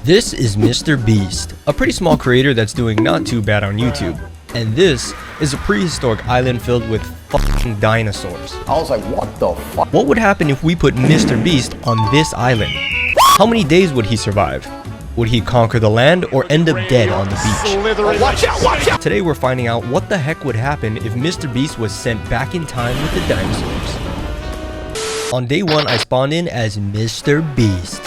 This is Mr. Beast, a pretty small creator that's doing not too bad on YouTube. And this is a prehistoric island filled with fucking dinosaurs. I was like, what the fuck? What would happen if we put Mr. Beast on this island? How many days would he survive? Would he conquer the land or end up dead on the beach? Watch out, watch out! Today we're finding out what the heck would happen if Mr. Beast was sent back in time with the dinosaurs. On day 1, I spawned in as Mr. Beast.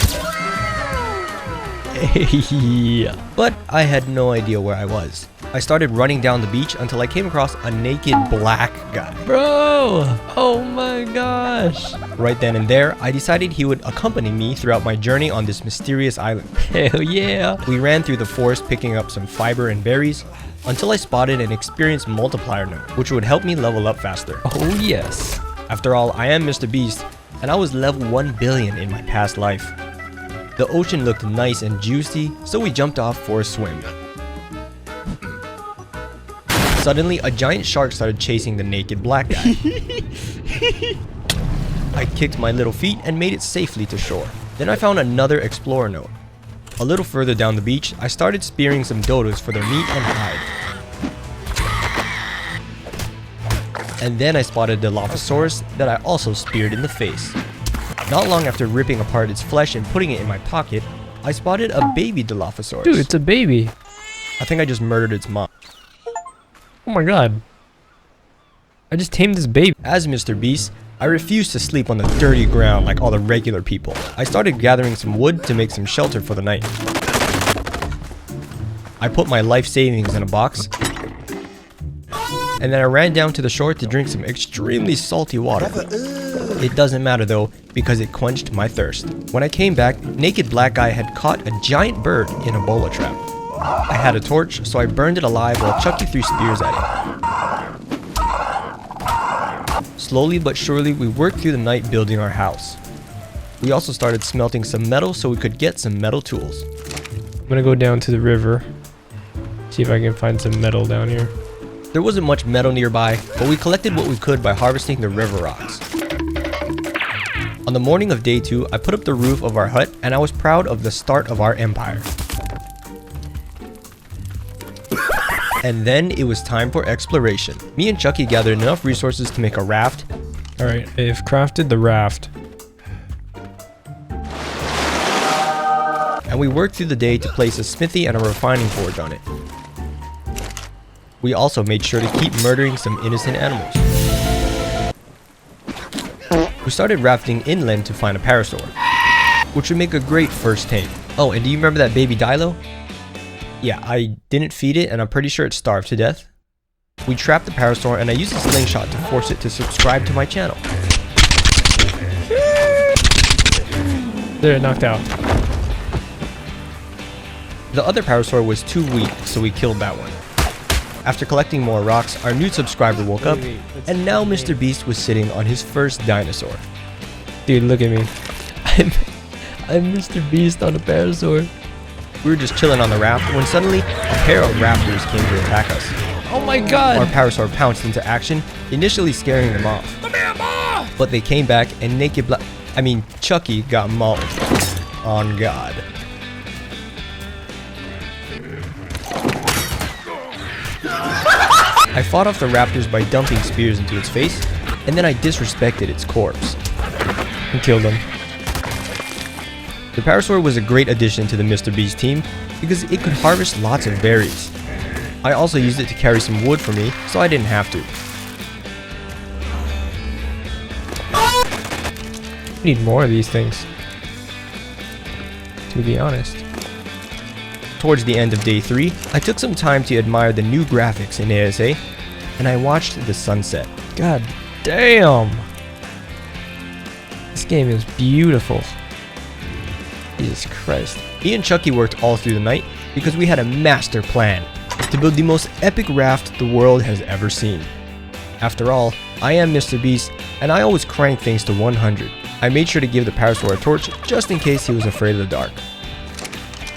But I had no idea where I was. I started running down the beach until I came across a naked black guy. Bro! Oh my gosh! Right then and there, I decided he would accompany me throughout my journey on this mysterious island. Hell yeah! We ran through the forest picking up some fiber and berries until I spotted an experience multiplier node, which would help me level up faster. Oh yes! After all, I am Mr. Beast, and I was level 1 billion in my past life. The ocean looked nice and juicy, so we jumped off for a swim. Suddenly, a giant shark started chasing the naked black guy. I kicked my little feet and made it safely to shore. Then I found another explorer node. A little further down the beach, I started spearing some dodos for their meat and hide. And then I spotted the Dilophosaurus that I also speared in the face. Not long after ripping apart its flesh and putting it in my pocket, I spotted a baby Dilophosaurus. Dude, it's a baby. I think I just murdered its mom. Oh my god. I just tamed this baby. As Mr. Beast, I refused to sleep on the dirty ground like all the regular people. I started gathering some wood to make some shelter for the night. I put my life savings in a box, and then I ran down to the shore to drink some extremely salty water. It doesn't matter though, because it quenched my thirst. When I came back, naked black guy had caught a giant bird in a bola trap. I had a torch, so I burned it alive while Chucky threw spears at it. Slowly but surely, we worked through the night building our house. We also started smelting some metal so we could get some metal tools. I'm gonna go down to the river. See if I can find some metal down here. There wasn't much metal nearby, but we collected what we could by harvesting the river rocks. On the morning of day 2, I put up the roof of our hut and I was proud of the start of our empire. And then it was time for exploration. Me and Chucky gathered enough resources to make a raft. Alright, I've crafted the raft. And we worked through the day to place a smithy and a refining forge on it. We also made sure to keep murdering some innocent animals. We started rafting inland to find a parasaur, which would make a great first tame. Oh, and do you remember that baby Dilo? Yeah, I didn't feed it and I'm pretty sure it starved to death. We trapped the parasaur and I used a slingshot to force it to subscribe to my channel. There, knocked out. The other parasaur was too weak, so we killed that one. After collecting more rocks, our new subscriber woke up, and now Mr. Beast was sitting on his first dinosaur. Dude, look at me. I'm Mr. Beast on a parasaur. We were just chilling on the raft when suddenly a pair of raptors came to attack us. Oh my god! Our parasaur pounced into action, initially scaring them off. But they came back and Chucky got mauled. On God. I fought off the raptors by dumping spears into its face, and then I disrespected its corpse. And killed him. The parasaur was a great addition to the Mr. Beast team because it could harvest lots of berries. I also used it to carry some wood for me, so I didn't have to. I need more of these things, to be honest. Towards the end of day 3, I took some time to admire the new graphics in ASA, and I watched the sunset. God damn! This game is beautiful. Jesus Christ. Me and Chucky worked all through the night because we had a master plan to build the most epic raft the world has ever seen. After all, I am Mr. Beast, and I always crank things to 100. I made sure to give the parasaur a torch just in case he was afraid of the dark.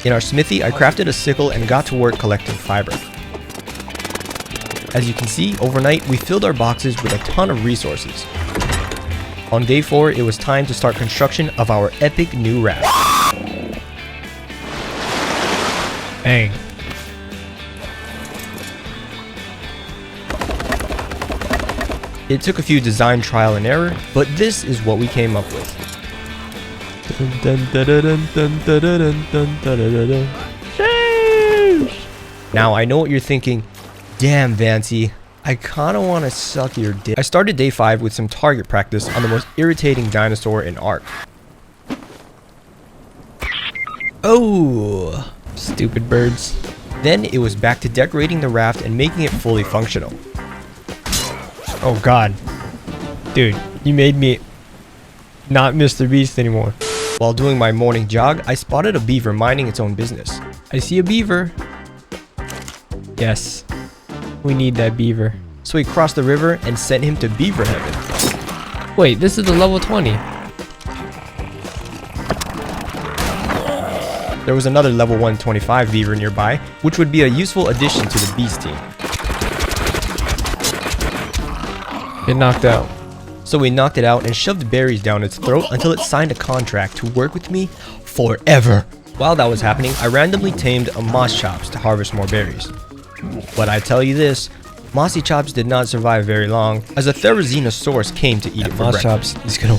In our smithy, I crafted a sickle and got to work collecting fiber. As you can see, overnight we filled our boxes with a ton of resources. On day 4, it was time to start construction of our epic new raft. Bang. It took a few design trial and error, but this is what we came up with. Now I know what you're thinking. Damn, Vancy, I kinda wanna suck your dick. I started day 5 with some target practice on the most irritating dinosaur in Ark. Oh, Stupid birds. then it was back to decorating the raft and making it fully functional. Oh god. Dude, you made me not Mr. Beast anymore. While doing my morning jog, I spotted a beaver minding its own business. I see a beaver. Yes. We need that beaver. So we crossed the river and sent him to beaver heaven. Wait, this is the level 20. There was another level 125 beaver nearby, which would be a useful addition to the beast team. Get knocked out. So we knocked it out and shoved berries down its throat until it signed a contract to work with me forever. While that was happening, I randomly tamed a moss chops to harvest more berries. But I tell you this, mossy chops did not survive very long, as a Therizinosaurus came to eat it for Moss breakfast. chops is gonna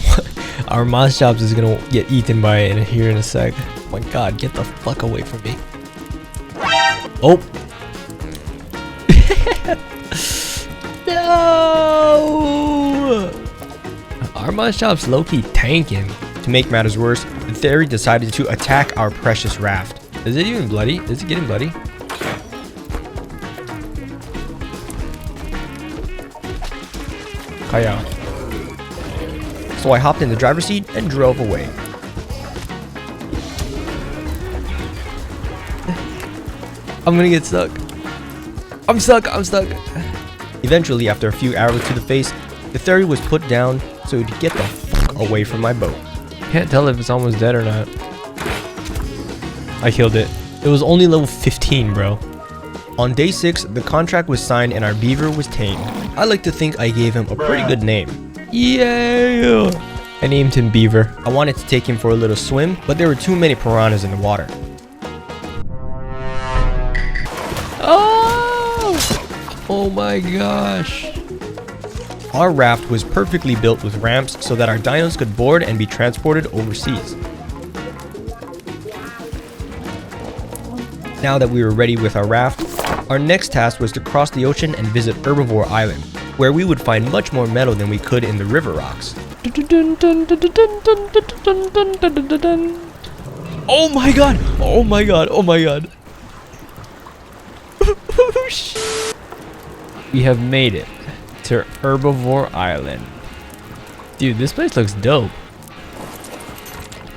our moss chops is gonna get eaten by it here in a sec. Oh my god, get the fuck away from me. Oh, No! our moss chops low-key tanking. To make matters worse, the Theri decided to attack our precious raft. Is it even bloody? Is it getting bloody? Kaya. So I hopped in the driver's seat and drove away. I'm gonna get stuck. I'm stuck. I'm stuck. Eventually, after a few arrows to the face, the Theri was put down so it would get the fuck away from my boat. Can't tell if it's almost dead or not. I killed it. It was only level 15, bro. On day 6, the contract was signed and our beaver was tamed. I like to think I gave him a pretty good name. Yeah. I named him Beaver. I wanted to take him for a little swim, but there were too many piranhas in the water. Oh! Oh my gosh. Our raft was perfectly built with ramps so that our dinos could board and be transported overseas. Now that we were ready with our raft, our next task was to cross the ocean and visit Herbivore Island, where we would find much more metal than we could in the river rocks. Oh my god! Oh my god! Oh my god! We have made it to Herbivore Island. Dude, this place looks dope.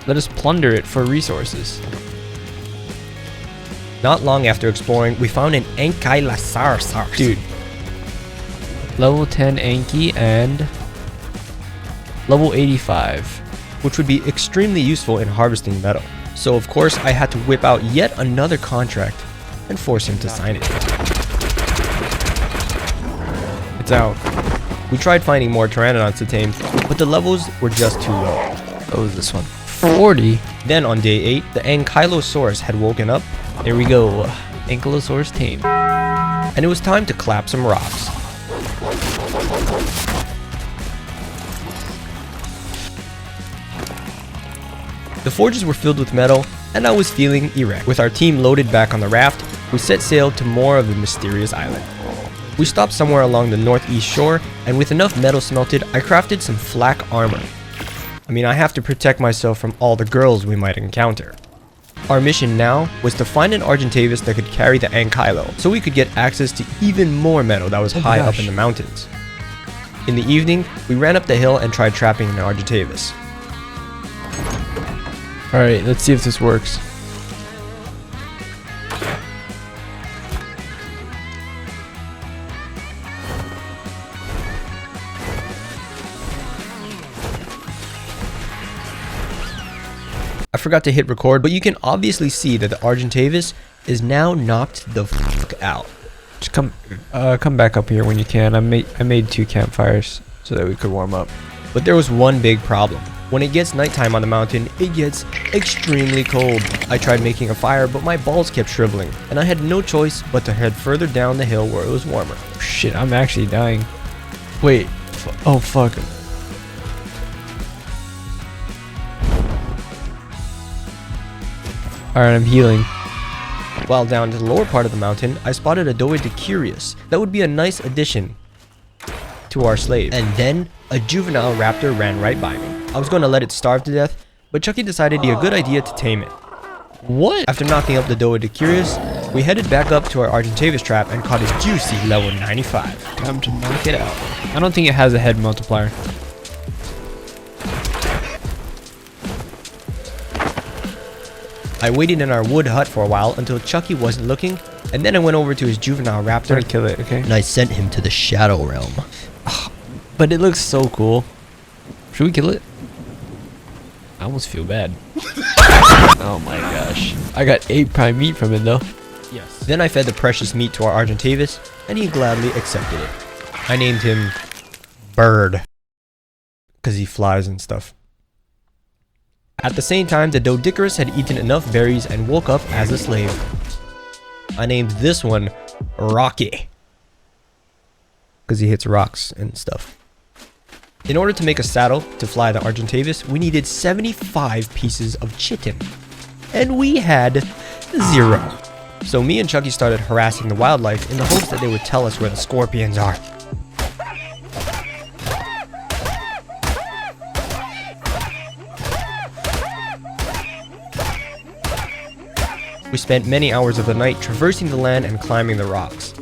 Let us plunder it for resources. Not long after exploring, we found an Ankylosaurus. Dude. Level 10 Anki and level 85. Which would be extremely useful in harvesting metal. So of course I had to whip out yet another contract and force him to sign it. It's out. We tried finding more pteranodons to tame, but the levels were just too low. What was this one? 40. Then on day 8, the Ankylosaurus had woken up, There we go. Ankylosaurus tame. and it was time to clap some rocks. The forges were filled with metal, and I was feeling erect. With our team loaded back on the raft, we set sail to more of the mysterious island. We stopped somewhere along the northeast shore, and with enough metal smelted, I crafted some flak armor. I mean, I have to protect myself from all the girls we might encounter. Our mission now was to find an Argentavis that could carry the Ankylo, so we could get access to even more metal that was high up in the mountains. In the evening, we ran up the hill and tried trapping an Argentavis. Alright, let's see if this works. I forgot to hit record, but you can obviously see that the Argentavis is now knocked the fuck out. Just come back up here when you can. I made 2 campfires so that we could warm up. But there was one big problem. When it gets nighttime on the mountain, it gets extremely cold. I tried making a fire, but my balls kept shriveling, and I had no choice but to head further down the hill where it was warmer. Shit, I'm actually dying. Wait. Oh, fuck. Alright, I'm healing. While down to the lower part of the mountain, I spotted a Doedicurious. That would be a nice addition to our slave. And then a juvenile raptor ran right by me. I was going to let it starve to death, but Chucky decided it'd be a good idea to tame it. What? After knocking up the Doedicurious, we headed back up to our Argentavis trap and caught a juicy level 95. Time to knock it out. I don't think it has a head multiplier. I waited in our wood hut for a while until Chucky wasn't looking, and then I went over to his juvenile I'm raptor gonna kill it, okay? and I sent him to the Shadow Realm. But it looks so cool. Should we kill it? I almost feel bad. Oh my gosh. I got 8 prime meat from it though. Yes. Then I fed the precious meat to our Argentavis, and he gladly accepted it. I named him Bird, because he flies and stuff. At the same time, the Doedicurus had eaten enough berries and woke up as a slave. I named this one Rocky, because he hits rocks and stuff. In order to make a saddle to fly the Argentavis, we needed 75 pieces of chitin, and we had 0. So me and Chucky started harassing the wildlife in the hopes that they would tell us where the scorpions are. We spent many hours of the night traversing the land and climbing the rocks.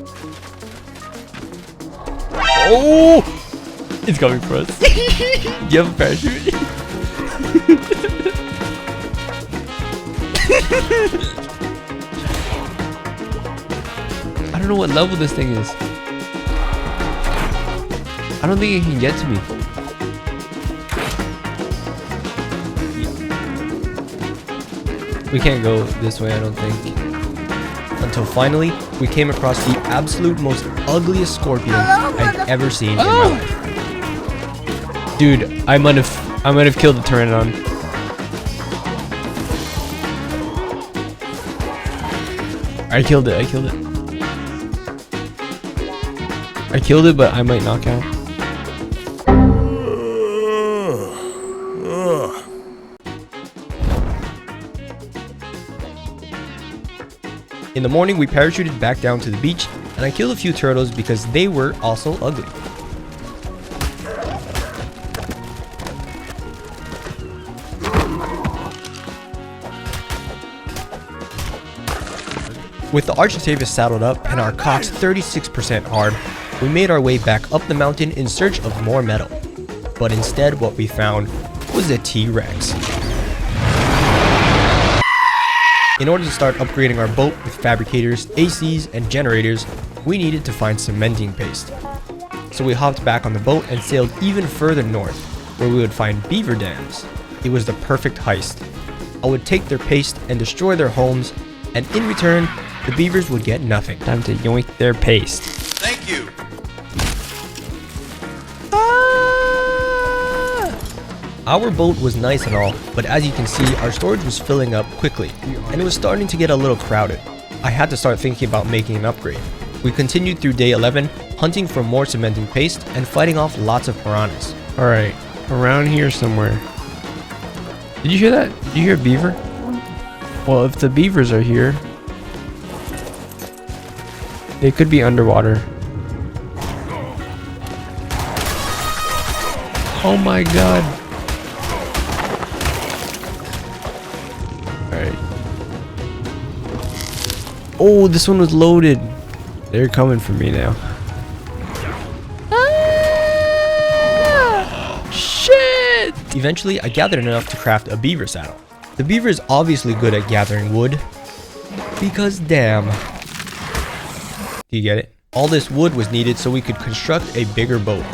Oh! It's coming for us. Do you have a parachute? I don't know what level this thing is. I don't think it can get to me. We can't go this way, I don't think. Until finally, we came across the absolute most ugliest scorpion I've ever seen in my life. Dude, I might have killed the Pteranodon. I killed it. I killed it, but I might knock out. In the morning, we parachuted back down to the beach, and I killed a few turtles because they were also ugly. With the Argentavis saddled up and our cocks 36% hard, we made our way back up the mountain in search of more metal. But instead, what we found was a T-Rex. In order to start upgrading our boat with fabricators, ACs, and generators, we needed to find cementing paste. So we hopped back on the boat and sailed even further north, where we would find beaver dams. It was the perfect heist. I would take their paste and destroy their homes, and in return, the beavers would get nothing. Time to yoink their paste. Thank you. Our boat was nice and all, but as you can see, our storage was filling up quickly, and it was starting to get a little crowded. I had to start thinking about making an upgrade. We continued through day 11, hunting for more cementing paste and fighting off lots of piranhas. Alright, around here somewhere. Did you hear that? Did you hear a beaver? Well, if the beavers are here, they could be underwater. Oh my god. Alright. Oh, this one was loaded. They're coming for me now. Ah! Shit! Eventually, I gathered enough to craft a beaver saddle. The beaver is obviously good at gathering wood, because damn. Do you get it? All this wood was needed so we could construct a bigger boat.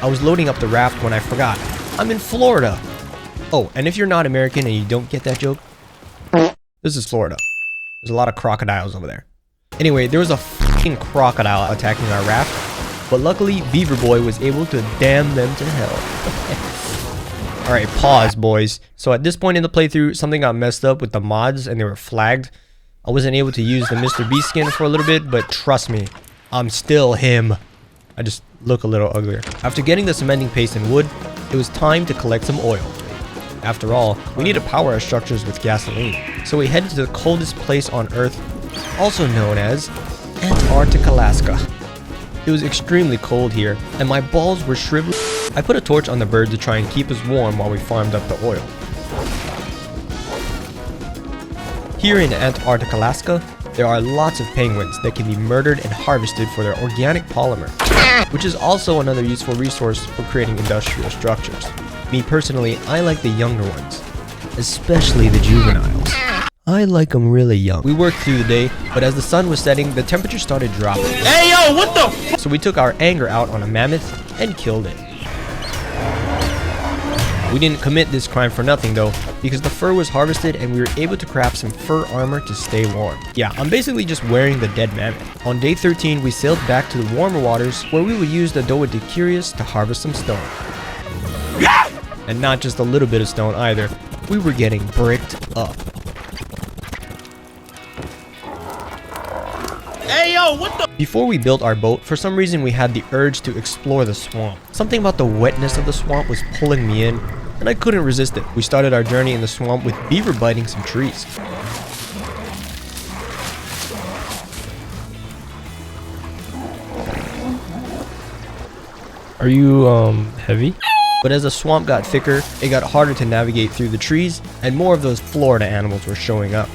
I was loading up the raft when I forgot. I'm in Florida. Oh, and if you're not American and you don't get that joke, this is Florida. There's a lot of crocodiles over there. Anyway, there was a fucking crocodile attacking our raft, but luckily Beaver Boy was able to damn them to hell. Alright, pause, boys. So at this point in the playthrough, something got messed up with the mods and they were flagged. I wasn't able to use the Mr. Beast skin for a little bit, but trust me, I'm still him. I just look a little uglier. After getting the cementing paste and wood, it was time to collect some oil. After all, we need to power our structures with gasoline. So we headed to the coldest place on Earth, also known as Antarctic Alaska. It was extremely cold here, and my balls were shriveled. I put a torch on the bird to try and keep us warm while we farmed up the oil. Here in Antarctic Alaska, there are lots of penguins that can be murdered and harvested for their organic polymer, which is also another useful resource for creating industrial structures. Me personally, I like the younger ones, especially the juveniles. I like them really young. We worked through the day, but as the sun was setting, the temperature started dropping. Hey yo, what the f? So we took our anger out on a mammoth and killed it. We didn't commit this crime for nothing though, because the fur was harvested and we were able to craft some fur armor to stay warm. Yeah, I'm basically just wearing the dead mammoth. On day 13, we sailed back to the warmer waters where we would use the Doa de Curious to harvest some stone. And not just a little bit of stone either, we were getting bricked up. Hey yo, what the? Before we built our boat, for some reason we had the urge to explore the swamp. Something about the wetness of the swamp was pulling me in, and I couldn't resist it. We started our journey in the swamp with beaver biting some trees. Are you, heavy? But as the swamp got thicker, it got harder to navigate through the trees, and more of those Florida animals were showing up.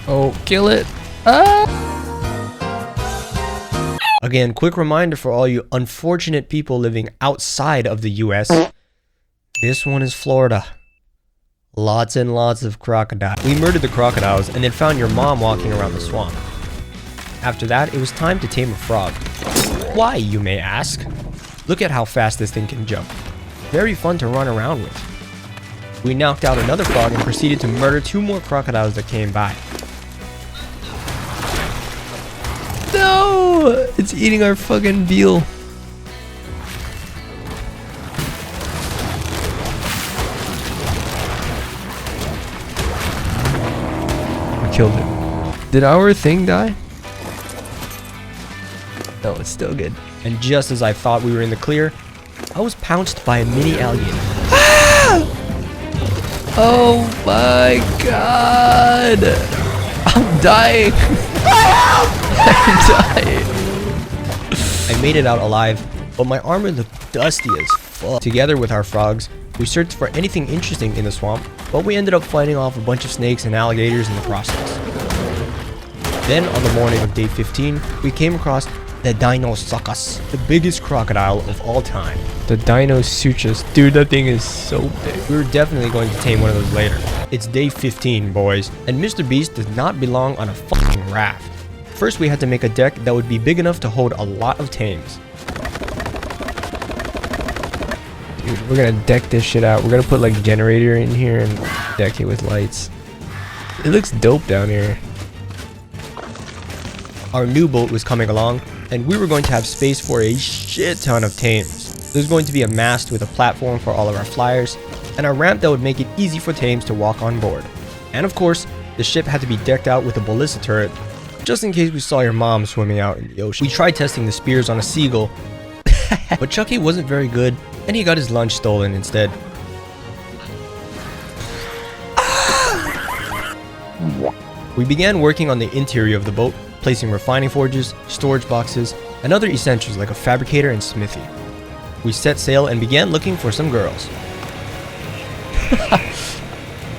Oh, kill it. Again, quick reminder for all you unfortunate people living outside of the US. This one is Florida. Lots and lots of crocodiles. We murdered the crocodiles and then found your mom walking around the swamp. After that, it was time to tame a frog. Why, you may ask? Look at how fast this thing can jump. Very fun to run around with. We knocked out another frog and proceeded to murder 2 more crocodiles that came by. No! It's eating our fucking veal. We killed it. Did our thing die? No, it's still good. And just as I thought we were in the clear, I was pounced by a mini alligator. Oh my god! I'm dying! I'm dying! I made it out alive, but my armor looked dusty as fuck. Together with our frogs, we searched for anything interesting in the swamp, but we ended up fighting off a bunch of snakes and alligators in the process. Then, on the morning of day 15, we came across the dinosaurs, the biggest crocodile of all time. The dinosaurs. Dude, that thing is so big. We were definitely going to tame one of those later. It's day 15, boys, and Mr. Beast does not belong on a fucking raft. First, we had to make a deck that would be big enough to hold a lot of tames. Dude, we're gonna deck this shit out. We're gonna put like a generator in here and deck it with lights. It looks dope down here. Our new boat was coming along, and we were going to have space for a shit ton of tames. There's going to be a mast with a platform for all of our flyers, and a ramp that would make it easy for tames to walk on board. And of course, the ship had to be decked out with a ballista turret, just in case we saw your mom swimming out in the ocean. We tried testing the spears on a seagull, but Chucky wasn't very good, and he got his lunch stolen instead. We began working on the interior of the boat, placing refining forges, storage boxes, and other essentials like a fabricator and smithy. We set sail and began looking for some girls.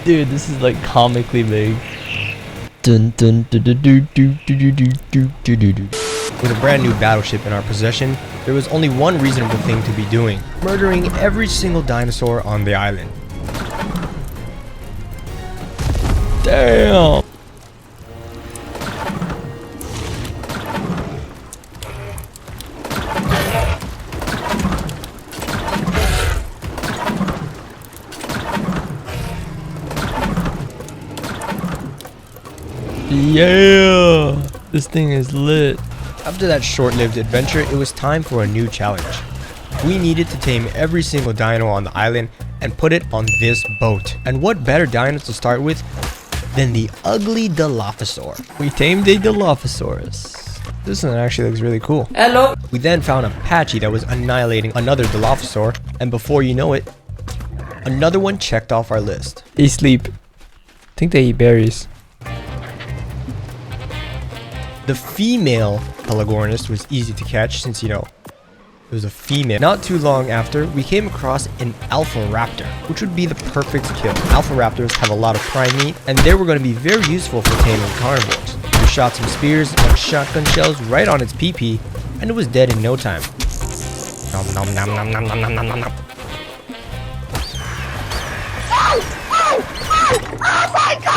Dude, this is like comically big. With a brand new battleship in our possession, there was only one reasonable thing to be doing: murdering every single dinosaur on the island. Damn! Yeah! This thing is lit. After that short-lived adventure, it was time for a new challenge. we needed to tame every single dino on the island and put it on this boat. And what better dino to start with than the ugly Dilophosaur. We tamed a Dilophosaurus. This one actually looks really cool. Hello. We then found a Apache that was annihilating another Dilophosaur, and before you know it, another one checked off our list. They sleep. I think they eat berries. The female Pelagornis was easy to catch since, you know, it was a female. Not too long after, we came across an Alpha Raptor, which would be the perfect kill. Alpha Raptors have a lot of prime meat, and they were going to be very useful for taming carnivores. We shot some spears and shotgun shells right on its pee-pee, and it was dead in no time. Nom nom nom nom nom nom nom nom nom nom.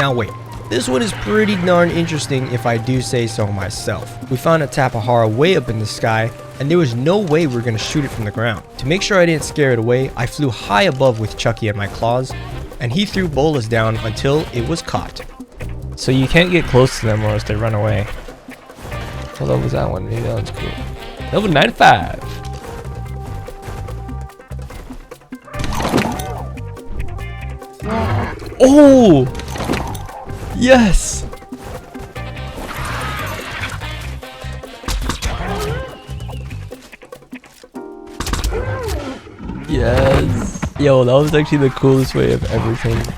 Now wait. This one is pretty darn interesting if I do say so myself. We found a Tapahara way up in the sky, and there was no way we were going to shoot it from the ground. To make sure I didn't scare it away, I flew high above with Chucky and my claws, and he threw bolas down until it was caught. So you can't get close to them or else they run away. What level was that one? Maybe that one's cool. Level 95. Oh! Yes! Yes! Yo, that was actually the coolest way I've ever tamed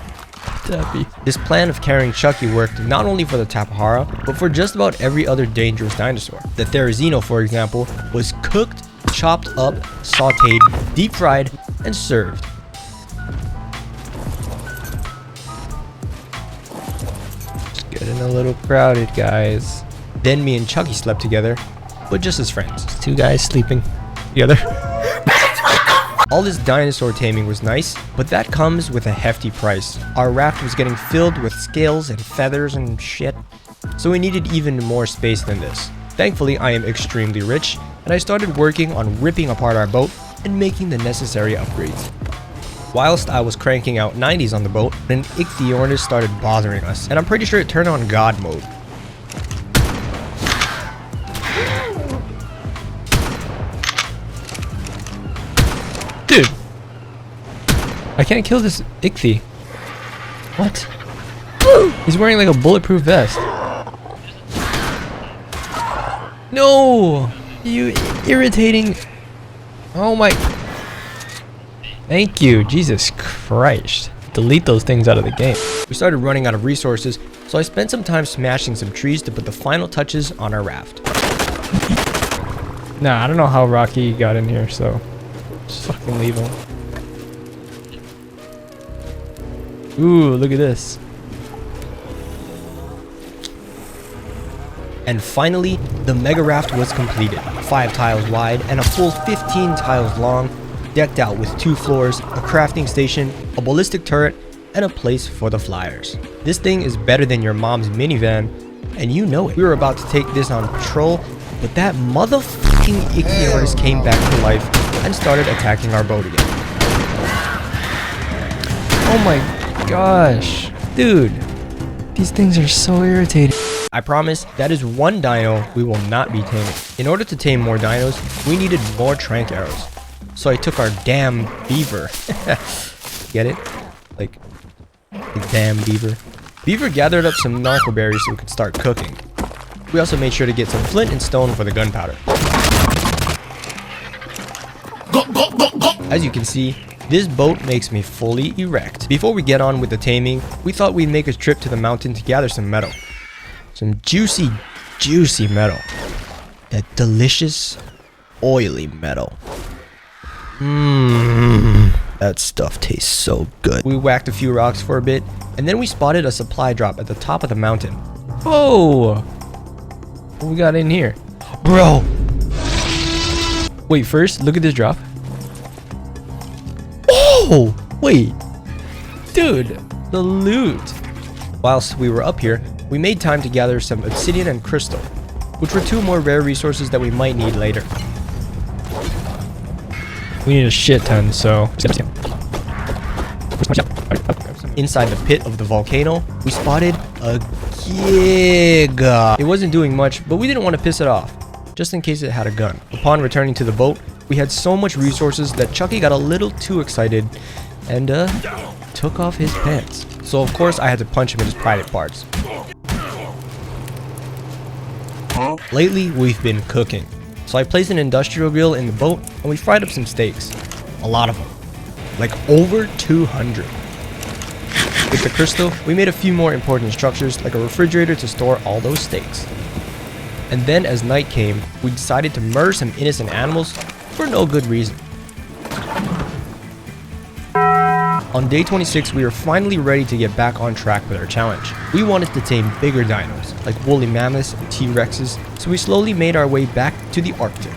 Tappy. This plan of carrying Chucky worked not only for the Tapahara, but for just about every other dangerous dinosaur. The Therizino, for example, was cooked, chopped up, sauteed, deep fried, and served. Getting a little crowded, guys. Then me and Chucky slept together, but just as friends. Two guys sleeping together. All this dinosaur taming was nice, but that comes with a hefty price. Our raft was getting filled with scales and feathers and shit, so we needed even more space than this. Thankfully, I am extremely rich, and I started working on ripping apart our boat and making the necessary upgrades. Whilst I was cranking out 90s on the boat, an Ichthyornis started bothering us, and I'm pretty sure it turned on God mode. Dude! I can't kill this Ichthy. What? He's wearing like a bulletproof vest. No! You irritating... Oh my... Thank you, Jesus Christ. Delete those things out of the game. We started running out of resources, so I spent some time smashing some trees to put the final touches on our raft. Nah, I don't know how Rocky got in here, so just fucking leave him. Ooh, look at this. And finally, the mega raft was completed. 5 tiles wide and a full 15 tiles long, decked out with 2 floors, a crafting station, a ballistic turret, and a place for the flyers. This thing is better than your mom's minivan, and you know it. We were about to take this on patrol, but that motherfucking Ichthyornis came back to life and started attacking our boat again. Oh my gosh. Dude, these things are so irritating. I promise that is one dino we will not be taming. In order to tame more dinos, we needed more trank arrows. So I took our damn beaver. Get it? Like, the damn beaver. Beaver gathered up some narcoberries so we could start cooking. We also made sure to get some flint and stone for the gunpowder. As you can see, this boat makes me fully erect. Before we get on with the taming, we thought we'd make a trip to the mountain to gather some metal. Some juicy, juicy metal. That delicious, oily metal. That stuff tastes so good. We whacked a few rocks for a bit, and then we spotted a supply drop at the top of the mountain. Whoa! What we got in here? Bro! Wait, first, look at this drop. Oh! Wait! Dude, the loot! Whilst we were up here, we made time to gather some obsidian and crystal, which were 2 more rare resources that we might need later. We need a shit ton, so... Inside the pit of the volcano, we spotted a giga. It wasn't doing much, but we didn't want to piss it off, just in case it had a gun. Upon returning to the boat, We had so much resources that Chucky got a little too excited and took off his pants. So of course I had to punch him in his private parts. Lately we've been cooking. So I placed an industrial grill in the boat and we fried up some steaks. A lot of them. Like over 200. With the crystal, we made a few more important structures like a refrigerator to store all those steaks. And then as night came, we decided to murder some innocent animals for no good reason. On day 26, we were finally ready to get back on track with our challenge. We wanted to tame bigger dinos, like woolly mammoths and T-Rexes, so we slowly made our way back to the Arctic.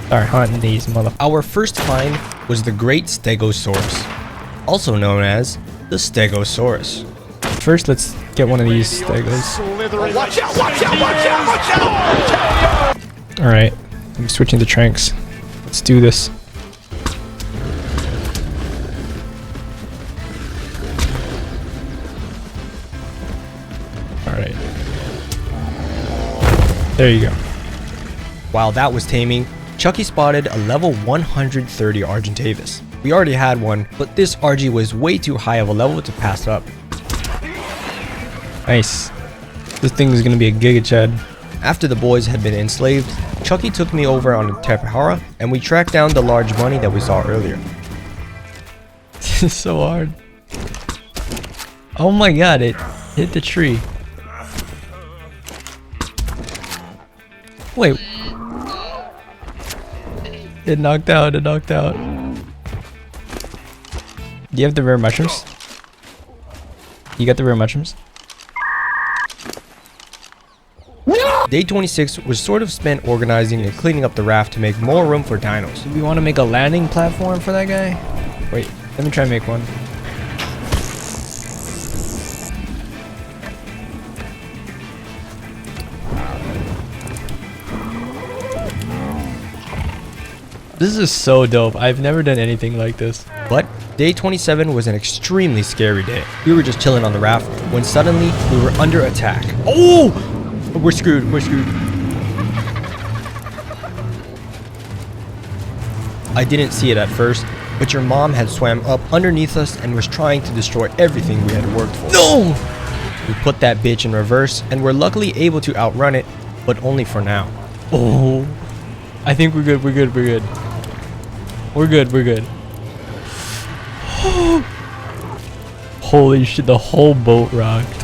Start hunting these mother. Our first find was the Great Stegosaurus, also known as the Stegosaurus. First, let's get one of these stegos. Watch out, watch out, watch out, watch out! Alright, I'm switching to tranks. Let's do this. Alright. There you go. While that was taming, Chucky spotted a level 130 Argentavis. We already had one, but this RG was way too high of a level to pass up. Nice. This thing is gonna be a Giga Chad. After the boys had been enslaved, Chucky took me over on the Tapahara and we tracked down the large bunny that we saw earlier. This is so hard. Oh my god, it hit the tree. Wait. It knocked out, it knocked out. Do you have the rare mushrooms? You got the rare mushrooms? Day 26 was sort of spent organizing and cleaning up the raft to make more room for dinos. Do we want to make a landing platform for that guy? Wait, let me try and make one. This is so dope. I've never done anything like this. But day 27 was an extremely scary day. We were just chilling on the raft when suddenly we were under attack. Oh! We're screwed, we're screwed. I didn't see it at first, but your mom had swam up underneath us and was trying to destroy everything we had worked for. No! We put that bitch in reverse and were luckily able to outrun it, but only for now. Oh. I think we're good, we're good, we're good. We're good, we're good. Holy shit, the whole boat rocked.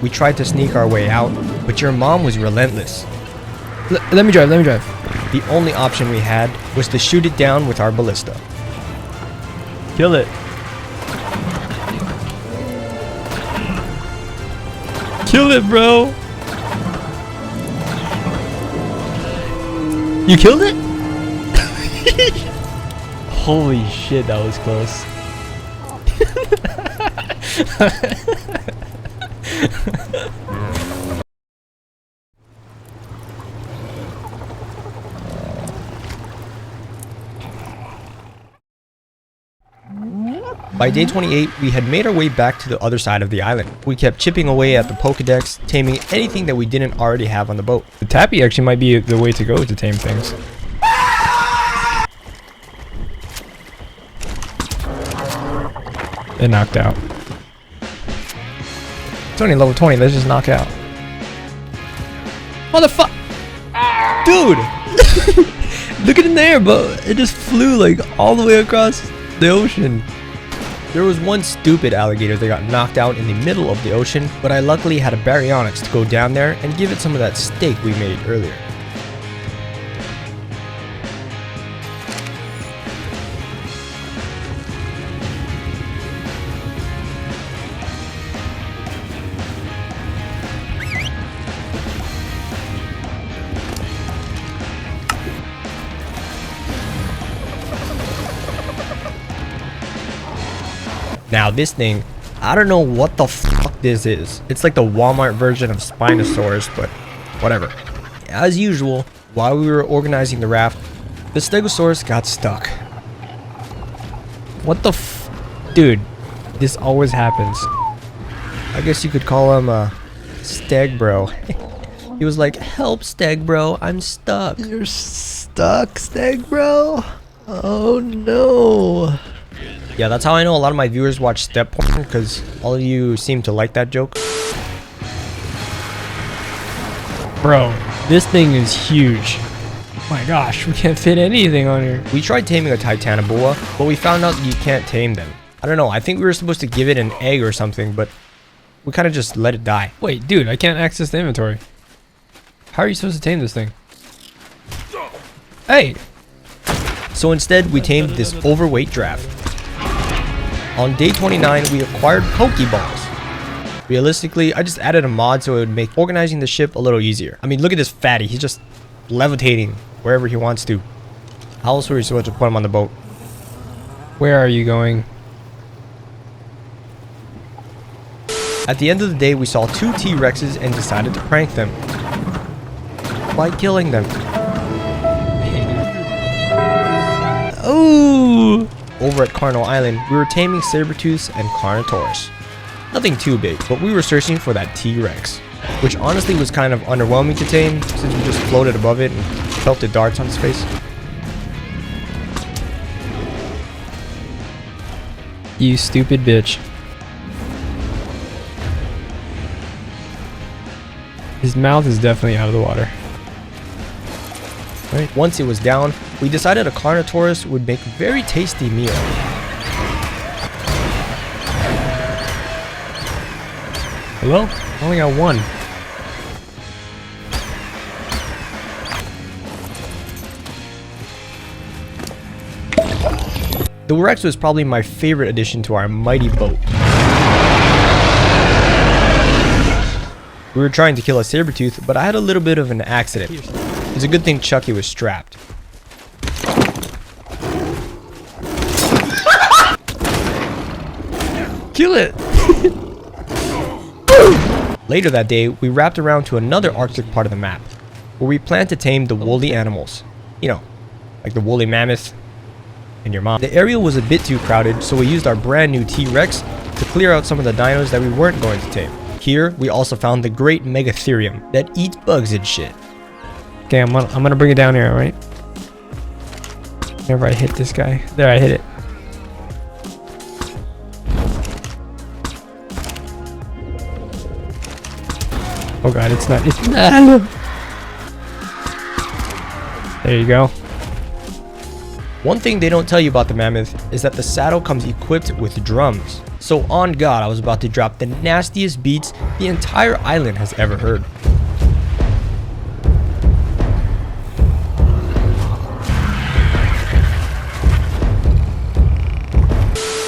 We tried to sneak our way out, but your mom was relentless. Let me drive, let me drive. The only option we had was to shoot it down with our ballista. Kill it. Kill it, bro. You killed it? Holy shit, that was close. By day 28, we had made our way back to the other side of the island. We kept chipping away at the Pokedex, taming anything that we didn't already have on the boat. The Tappy actually might be the way to go to tame things. It knocked out. It's only level 20, let's just knock out. Motherfuck! Dude! Look at it in the air, but it just flew like all the way across the ocean. There was one stupid alligator that got knocked out in the middle of the ocean, but I luckily had a baryonyx to go down there and give it some of that steak we made earlier. Now this thing, I don't know what the fuck this is. It's like the Walmart version of Spinosaurus, but whatever. As usual, while we were organizing the raft, the Stegosaurus got stuck. What the f... Dude, this always happens. I guess you could call him Steg Bro. He was like, "Help, Steg Bro, I'm stuck." You're stuck. stuck, Steg bro. Oh no. Yeah, that's how I know a lot of my viewers watch step porn, because all of you seem to like that joke. Bro, this thing is huge. Oh my gosh, we can't fit anything on here. We tried taming a Titanoboa, but we found out that you can't tame them. I don't know, I think we were supposed to give it an egg or something, but we kind of just let it die. Wait, dude, I can't access the inventory. How are you supposed to tame this thing? Hey! So instead, we tamed this overweight giraffe. On day 29, we acquired Pokeballs. Realistically, I just added a mod so it would make organizing the ship a little easier. I mean, look at this fatty. He's just levitating wherever he wants to. How else were we supposed to put him on the boat? Where are you going? At the end of the day, we saw 2 T-Rexes and decided to prank them by killing them. Oh! Over at Carno Island, we were taming Sabertooths and Carnotaurus. Nothing too big, but we were searching for that T-Rex, which honestly was kind of underwhelming to tame since we just floated above it and felt the darts on its face. You stupid bitch. His mouth is definitely out of the water. Right. Once it was down, we decided a Carnotaurus would make a very tasty meal. Hello? I only got one. The Rex was probably my favorite addition to our mighty boat. We were trying to kill a Sabertooth, but I had a little bit of an accident. It's a good thing Chucky was strapped. Kill it! Later that day, we wrapped around to another Arctic part of the map, where we planned to tame the woolly animals. You know, like the woolly mammoth and your mom. The area was a bit too crowded, so we used our brand new T-Rex to clear out some of the dinos that we weren't going to tame. Here, we also found the great Megatherium that eats bugs and shit. Okay, I'm gonna bring it down here, alright? Whenever I hit this guy. There, I hit it. Oh god, it's not. There you go. One thing they don't tell you about the mammoth is that the saddle comes equipped with drums. So on God, I was about to drop the nastiest beats the entire island has ever heard.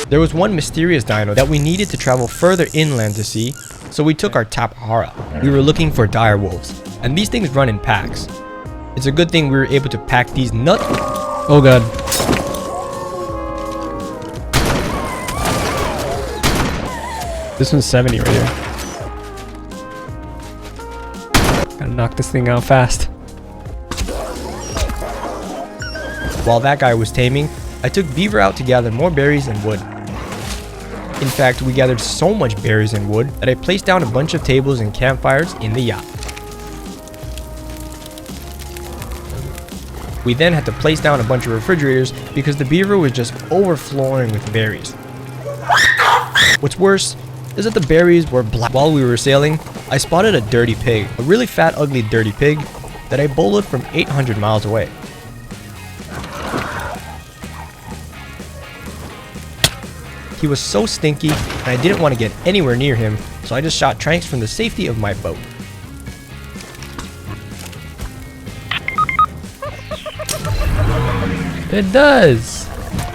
There was one mysterious dino that we needed to travel further inland to see, so we took our Tapahara. We were looking for dire wolves, and these things run in packs. It's a good thing we were able to pack these nuts. Oh god. This one's 70 right here. Gotta knock this thing out fast. While that guy was taming, I took Beaver out to gather more berries and wood. In fact, we gathered so much berries and wood that I placed down a bunch of tables and campfires in the yacht. We then had to place down a bunch of refrigerators because the Beaver was just overflowing with berries. What's worse is that the berries were black. While we were sailing, I spotted a dirty pig, a really fat, ugly, dirty pig that I bowled from 800 miles away. He was so stinky, and I didn't want to get anywhere near him, so I just shot tranks from the safety of my boat. It does!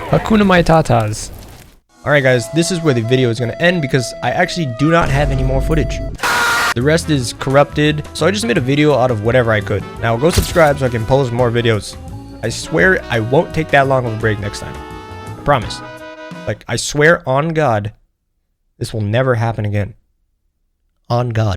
Hakuna Matatas. Alright guys, this is where the video is going to end because I actually do not have any more footage. The rest is corrupted, so I just made a video out of whatever I could. Now go subscribe so I can post more videos. I swear I won't take that long of a break next time. I promise. Like, I swear on God, this will never happen again. On God.